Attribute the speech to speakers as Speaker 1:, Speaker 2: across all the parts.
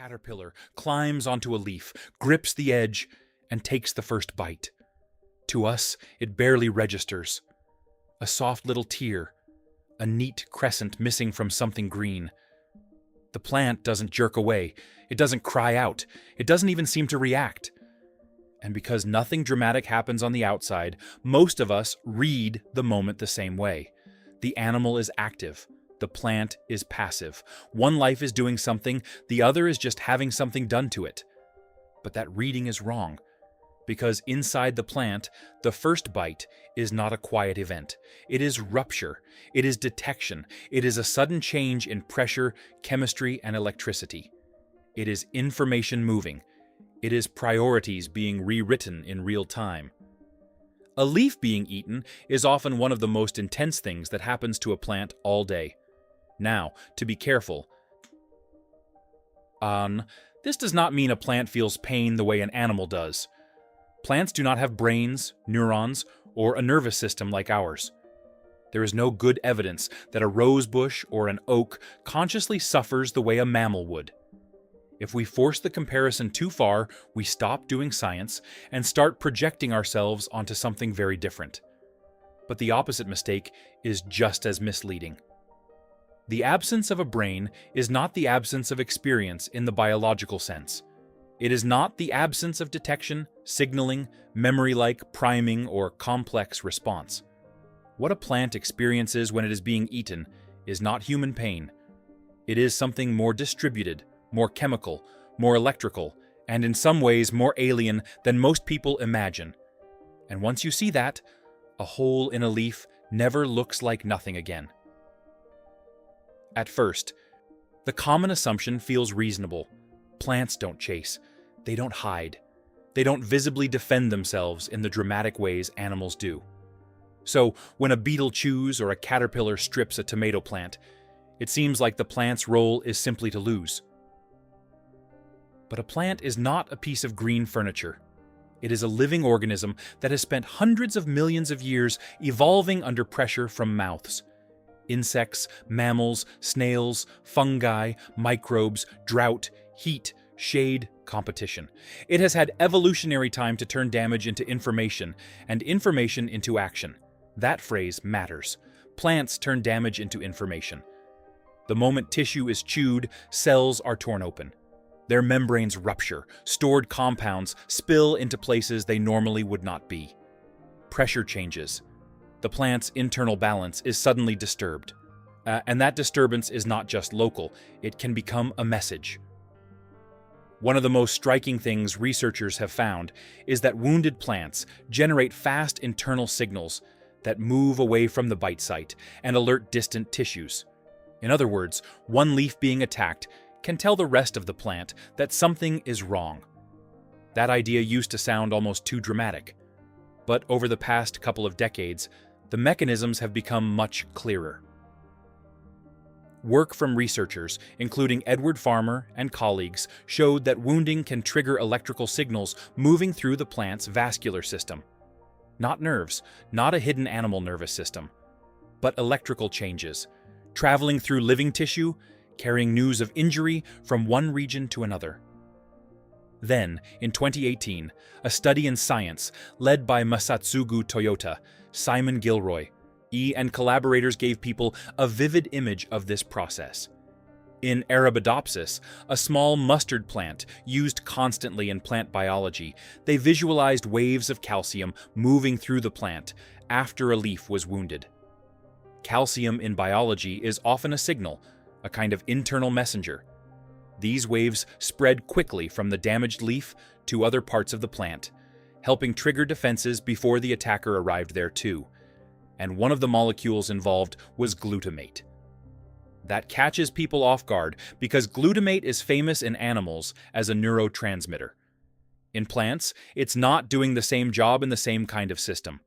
Speaker 1: caterpillar climbs onto a leaf, grips the edge, and takes the first bite. To us, it barely registers. A soft little tear, a neat crescent missing from something green. The plant doesn't jerk away, it doesn't cry out, it doesn't even seem to react. And because nothing dramatic happens on the outside, most of us read the moment the same way. The animal is active. The plant is passive. One life is doing something, the other is just having something done to it. But that reading is wrong, because inside the plant, the first bite is not a quiet event. It is rupture. It is detection. It is a sudden change in pressure, chemistry, and electricity. It is information moving. It is priorities being rewritten in real time. A leaf being eaten is often one of the most intense things that happens to a plant all day. Now, to be careful. This does not mean a plant feels pain the way an animal does. Plants do not have brains, neurons, or a nervous system like ours. There is no good evidence that a rose bush or an oak consciously suffers the way a mammal would. If we force the comparison too far, we stop doing science and start projecting ourselves onto something very different. But the opposite mistake is just as misleading. The absence of a brain is not the absence of experience in the biological sense. It is not the absence of detection, signaling, memory-like priming, or complex response. What a plant experiences when it is being eaten is not human pain. It is something more distributed, more chemical, more electrical, and in some ways more alien than most people imagine. And once you see that, a hole in a leaf never looks like nothing again. At first, the common assumption feels reasonable. Plants don't chase. They don't hide. They don't visibly defend themselves in the dramatic ways animals do. So, when a beetle chews or a caterpillar strips a tomato plant, it seems like the plant's role is simply to lose. But a plant is not a piece of green furniture. It is a living organism that has spent hundreds of millions of years evolving under pressure from mouths. Insects, mammals, snails, fungi, microbes, drought, heat, shade, competition. It has had evolutionary time to turn damage into information, and information into action. That phrase matters. Plants turn damage into information. The moment tissue is chewed, cells are torn open. Their membranes rupture, stored compounds spill into places they normally would not be. Pressure changes. The plant's internal balance is suddenly disturbed. And that disturbance is not just local, it can become a message. One of the most striking things researchers have found is that wounded plants generate fast internal signals that move away from the bite site and alert distant tissues. In other words, one leaf being attacked can tell the rest of the plant that something is wrong. That idea used to sound almost too dramatic. But over the past couple of decades, the mechanisms have become much clearer. Work from researchers, including Edward Farmer and colleagues, showed that wounding can trigger electrical signals moving through the plant's vascular system. Not nerves, not a hidden animal nervous system, but electrical changes, traveling through living tissue, carrying news of injury from one region to another. Then, in 2018, a study in Science, led by Masatsugu Toyota, Simon Gilroy, and collaborators gave people a vivid image of this process. In Arabidopsis, a small mustard plant used constantly in plant biology, they visualized waves of calcium moving through the plant after a leaf was wounded. Calcium in biology is often a signal, a kind of internal messenger. These waves spread quickly from the damaged leaf to other parts of the plant, helping trigger defenses before the attacker arrived there too. And one of the molecules involved was glutamate. That catches people off guard because glutamate is famous in animals as a neurotransmitter. In plants, it's not doing the same job in the same kind of system.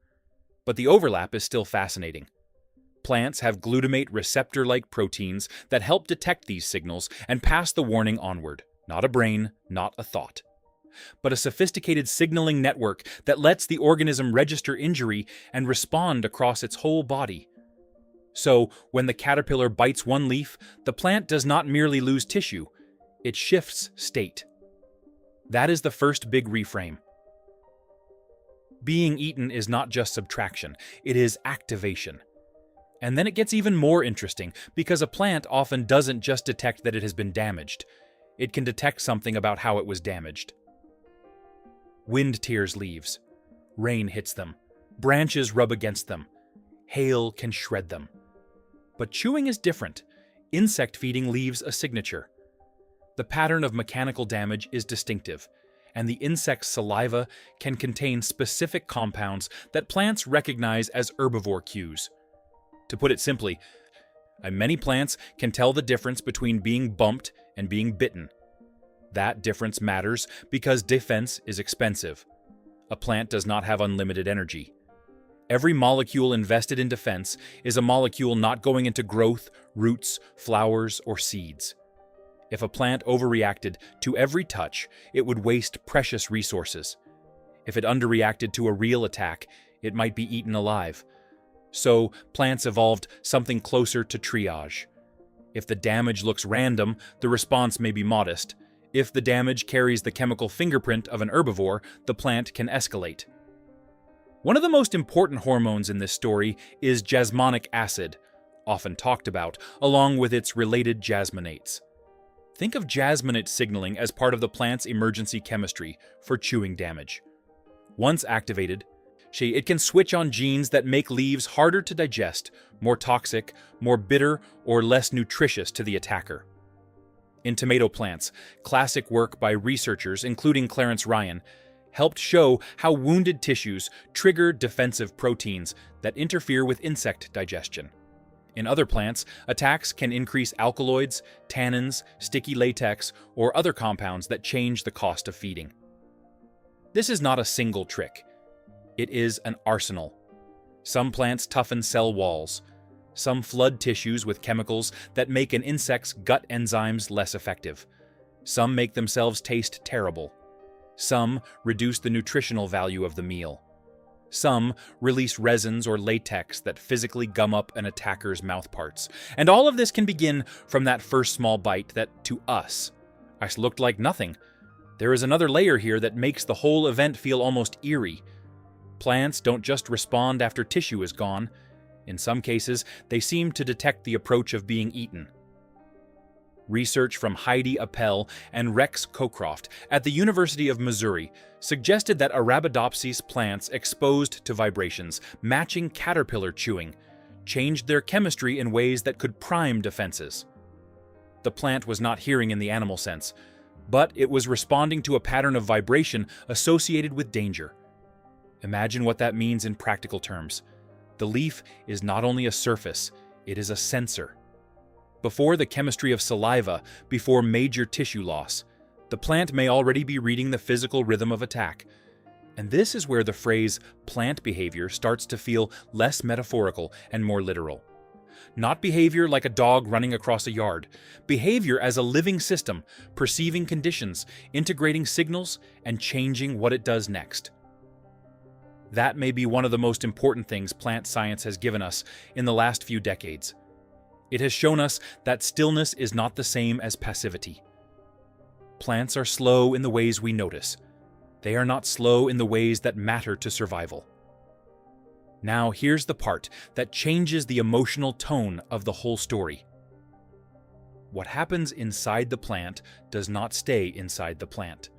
Speaker 1: But the overlap is still fascinating. Plants have glutamate receptor-like proteins that help detect these signals and pass the warning onward. Not a brain, not a thought, but a sophisticated signaling network that lets the organism register injury and respond across its whole body. So, when the caterpillar bites one leaf, the plant does not merely lose tissue, it shifts state. That is the first big reframe. Being eaten is not just subtraction, it is activation. And then it gets even more interesting, because a plant often doesn't just detect that it has been damaged. It can detect something about how it was damaged. Wind tears leaves. Rain hits them. Branches rub against them. Hail can shred them. But chewing is different. Insect feeding leaves a signature. The pattern of mechanical damage is distinctive, and the insect's saliva can contain specific compounds that plants recognize as herbivore cues. To put it simply, many plants can tell the difference between being bumped and being bitten. That difference matters because defense is expensive. A plant does not have unlimited energy. Every molecule invested in defense is a molecule not going into growth, roots, flowers, or seeds. If a plant overreacted to every touch, it would waste precious resources. If it underreacted to a real attack, it might be eaten alive. So, plants evolved something closer to triage. If the damage looks random, the response may be modest. If the damage carries the chemical fingerprint of an herbivore, the plant can escalate. One of the most important hormones in this story is jasmonic acid, often talked about, along with its related jasmonates. Think of jasmonate signaling as part of the plant's emergency chemistry for chewing damage. Once activated, it can switch on genes that make leaves harder to digest, more toxic, more bitter, or less nutritious to the attacker. In tomato plants, classic work by researchers, including Clarence Ryan, helped show how wounded tissues trigger defensive proteins that interfere with insect digestion. In other plants, attacks can increase alkaloids, tannins, sticky latex, or other compounds that change the cost of feeding. This is not a single trick. It is an arsenal. Some plants toughen cell walls. Some flood tissues with chemicals that make an insect's gut enzymes less effective. Some make themselves taste terrible. Some reduce the nutritional value of the meal. Some release resins or latex that physically gum up an attacker's mouthparts. And all of this can begin from that first small bite that, to us, looked like nothing. There is another layer here that makes the whole event feel almost eerie. Plants don't just respond after tissue is gone. In some cases, they seem to detect the approach of being eaten. Research from Heidi Appel and Rex Cockcroft at the University of Missouri suggested that Arabidopsis plants exposed to vibrations matching caterpillar chewing changed their chemistry in ways that could prime defenses. The plant was not hearing in the animal sense, but it was responding to a pattern of vibration associated with danger. Imagine what that means in practical terms. The leaf is not only a surface, it is a sensor. Before the chemistry of saliva, before major tissue loss, the plant may already be reading the physical rhythm of attack. And this is where the phrase plant behavior starts to feel less metaphorical and more literal. Not behavior like a dog running across a yard, behavior as a living system, perceiving conditions, integrating signals, and changing what it does next. That may be one of the most important things plant science has given us in the last few decades. It has shown us that stillness is not the same as passivity. Plants are slow in the ways we notice. They are not slow in the ways that matter to survival. Now, here's the part that changes the emotional tone of the whole story. What happens inside the plant does not stay inside the plant.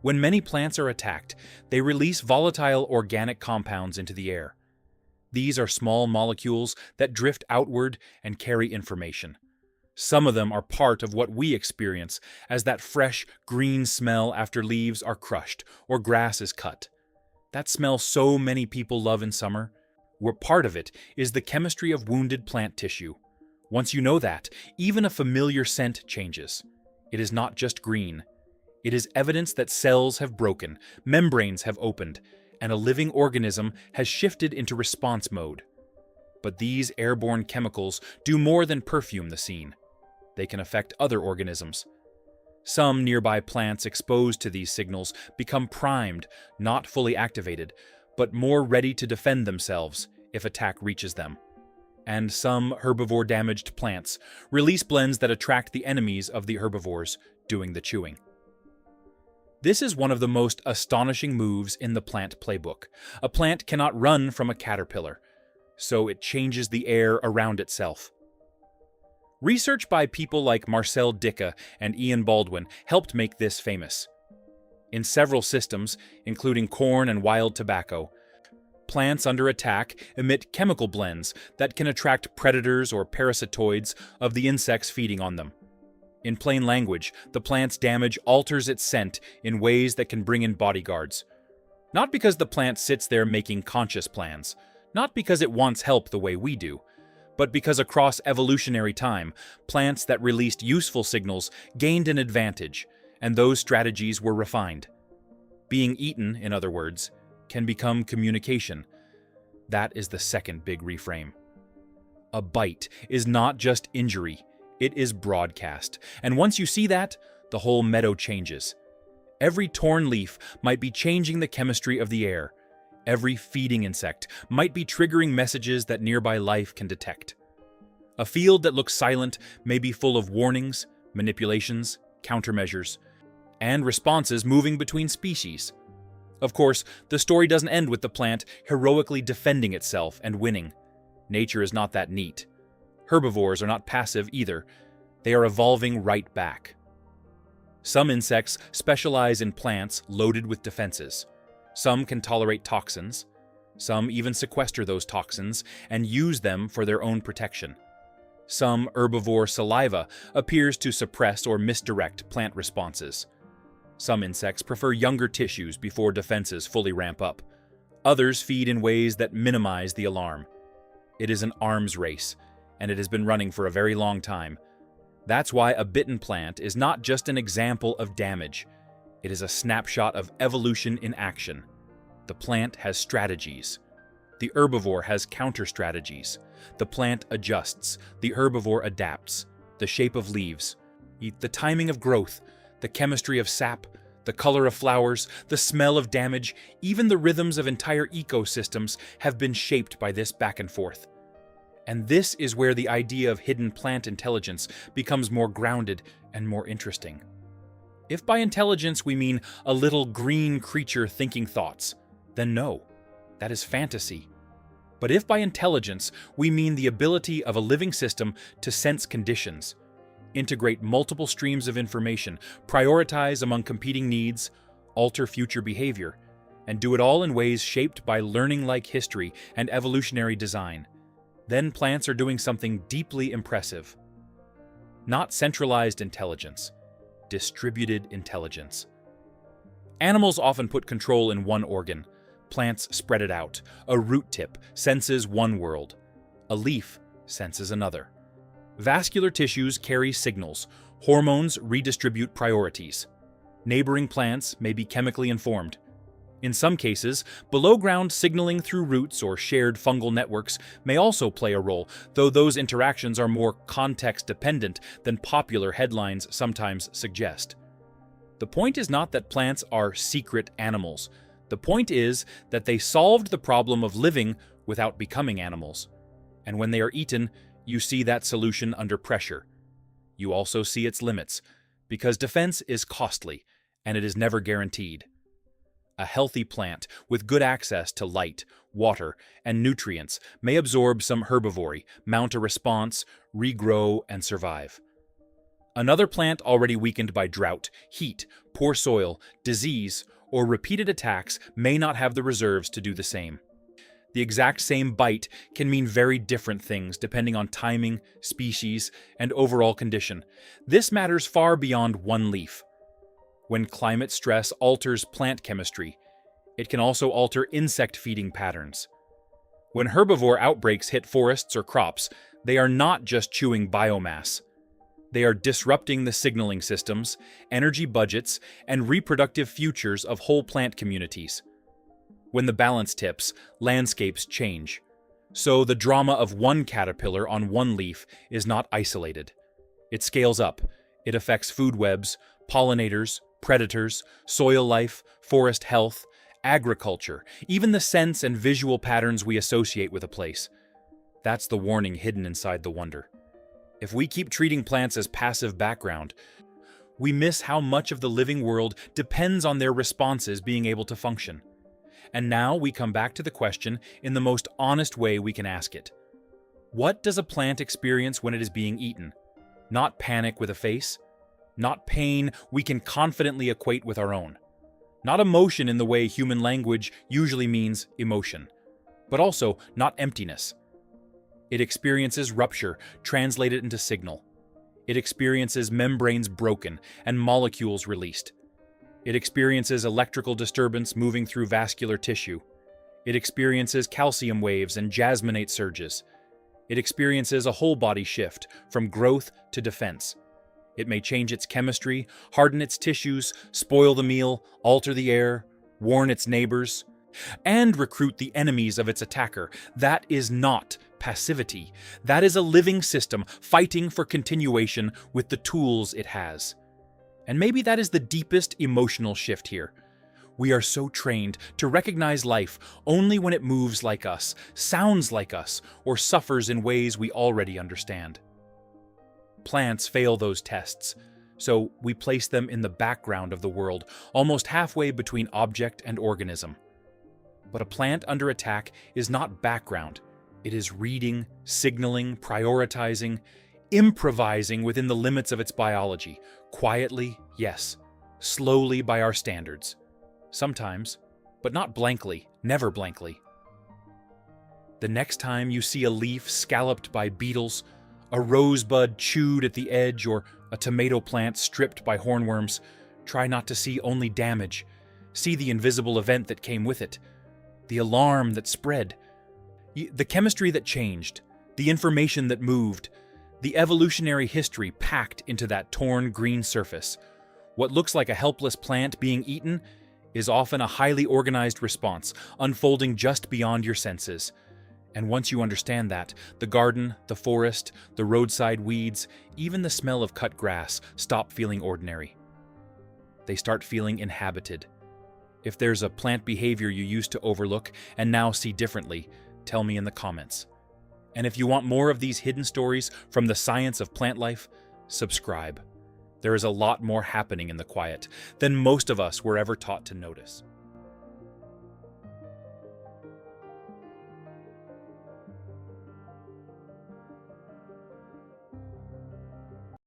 Speaker 1: When many plants are attacked, they release volatile organic compounds into the air. These are small molecules that drift outward and carry information. Some of them are part of what we experience as that fresh, green smell after leaves are crushed or grass is cut. That smell so many people love in summer, where part of it is the chemistry of wounded plant tissue. Once you know that, even a familiar scent changes. It is not just green. It is evidence that cells have broken, membranes have opened, and a living organism has shifted into response mode. But these airborne chemicals do more than perfume the scene. They can affect other organisms. Some nearby plants exposed to these signals become primed, not fully activated, but more ready to defend themselves if attack reaches them. And some herbivore-damaged plants release blends that attract the enemies of the herbivores doing the chewing. This is one of the most astonishing moves in the plant playbook. A plant cannot run from a caterpillar, so it changes the air around itself. Research by people like Marcel Dicke and Ian Baldwin helped make this famous. In several systems, including corn and wild tobacco, plants under attack emit chemical blends that can attract predators or parasitoids of the insects feeding on them. In plain language, the plant's damage alters its scent in ways that can bring in bodyguards. Not because the plant sits there making conscious plans, not because it wants help the way we do, but because across evolutionary time, plants that released useful signals gained an advantage, and those strategies were refined. Being eaten, in other words, can become communication. That is the second big reframe. A bite is not just injury, it is broadcast. And once you see that, the whole meadow changes. Every torn leaf might be changing the chemistry of the air. Every feeding insect might be triggering messages that nearby life can detect. A field that looks silent may be full of warnings, manipulations, countermeasures, and responses moving between species. Of course, the story doesn't end with the plant heroically defending itself and winning. Nature is not that neat. Herbivores are not passive either. They are evolving right back. Some insects specialize in plants loaded with defenses. Some can tolerate toxins. Some even sequester those toxins and use them for their own protection. Some herbivore saliva appears to suppress or misdirect plant responses. Some insects prefer younger tissues before defenses fully ramp up. Others feed in ways that minimize the alarm. It is an arms race, and it has been running for a very long time. That's why a bitten plant is not just an example of damage. It is a snapshot of evolution in action. The plant has strategies. The herbivore has counter-strategies. The plant adjusts. The herbivore adapts. The shape of leaves, the timing of growth, the chemistry of sap, the color of flowers, the smell of damage, even the rhythms of entire ecosystems have been shaped by this back and forth. And this is where the idea of hidden plant intelligence becomes more grounded and more interesting. If by intelligence we mean a little green creature thinking thoughts, then no, that is fantasy. But if by intelligence we mean the ability of a living system to sense conditions, integrate multiple streams of information, prioritize among competing needs, alter future behavior, and do it all in ways shaped by learning-like history and evolutionary design, then plants are doing something deeply impressive. Not centralized intelligence, distributed intelligence. Animals often put control in one organ. Plants spread it out. A root tip senses one world. A leaf senses another. Vascular tissues carry signals. Hormones redistribute priorities. Neighboring plants may be chemically informed. In some cases, below-ground signaling through roots or shared fungal networks may also play a role, though those interactions are more context-dependent than popular headlines sometimes suggest. The point is not that plants are secret animals. The point is that they solved the problem of living without becoming animals. And when they are eaten, you see that solution under pressure. You also see its limits, because defense is costly, and it is never guaranteed. A healthy plant with good access to light, water, and nutrients may absorb some herbivory, mount a response, regrow, and survive. Another plant already weakened by drought, heat, poor soil, disease, or repeated attacks may not have the reserves to do the same. The exact same bite can mean very different things depending on timing, species, and overall condition. This matters far beyond one leaf. When climate stress alters plant chemistry, it can also alter insect feeding patterns. When herbivore outbreaks hit forests or crops, they are not just chewing biomass. They are disrupting the signaling systems, energy budgets, and reproductive futures of whole plant communities. When the balance tips, landscapes change. So the drama of one caterpillar on one leaf is not isolated. It scales up. It affects food webs, pollinators, predators, soil life, forest health, agriculture, even the sense and visual patterns we associate with a place. That's the warning hidden inside the wonder. If we keep treating plants as passive background, We miss how much of the living world depends on their responses being able to function. And now we come back to the question in the most honest way we can ask it. What does a plant experience when it is being eaten? Not panic with a face. Not pain we can confidently equate with our own. Not emotion in the way human language usually means emotion. But also not emptiness. It experiences rupture, translated into signal. It experiences membranes broken and molecules released. It experiences electrical disturbance moving through vascular tissue. It experiences calcium waves and jasmonate surges. It experiences a whole body shift from growth to defense. It may change its chemistry, harden its tissues, spoil the meal, alter the air, warn its neighbors, and recruit the enemies of its attacker. That is not passivity. That is a living system fighting for continuation with the tools it has. And maybe that is the deepest emotional shift here. We are so trained to recognize life only when it moves like us, sounds like us, or suffers in ways we already understand. Plants fail those tests, so we place them in the background of the world, almost halfway between object and organism. But a plant under attack is not background. It is reading, signaling, prioritizing, improvising within the limits of its biology. Quietly, yes. Slowly by our standards. Sometimes, but not blankly, never blankly. The next time you see a leaf scalloped by beetles, a rosebud chewed at the edge, or a tomato plant stripped by hornworms, try not to see only damage. See the invisible event that came with it. The alarm that spread. The chemistry that changed. The information that moved. The evolutionary history packed into that torn green surface. What looks like a helpless plant being eaten is often a highly organized response, unfolding just beyond your senses. And once you understand that, the garden, the forest, the roadside weeds, even the smell of cut grass stop feeling ordinary. They start feeling inhabited. If there's a plant behavior you used to overlook and now see differently, tell me in the comments. And if you want more of these hidden stories from the science of plant life, subscribe. There is a lot more happening in the quiet than most of us were ever taught to notice.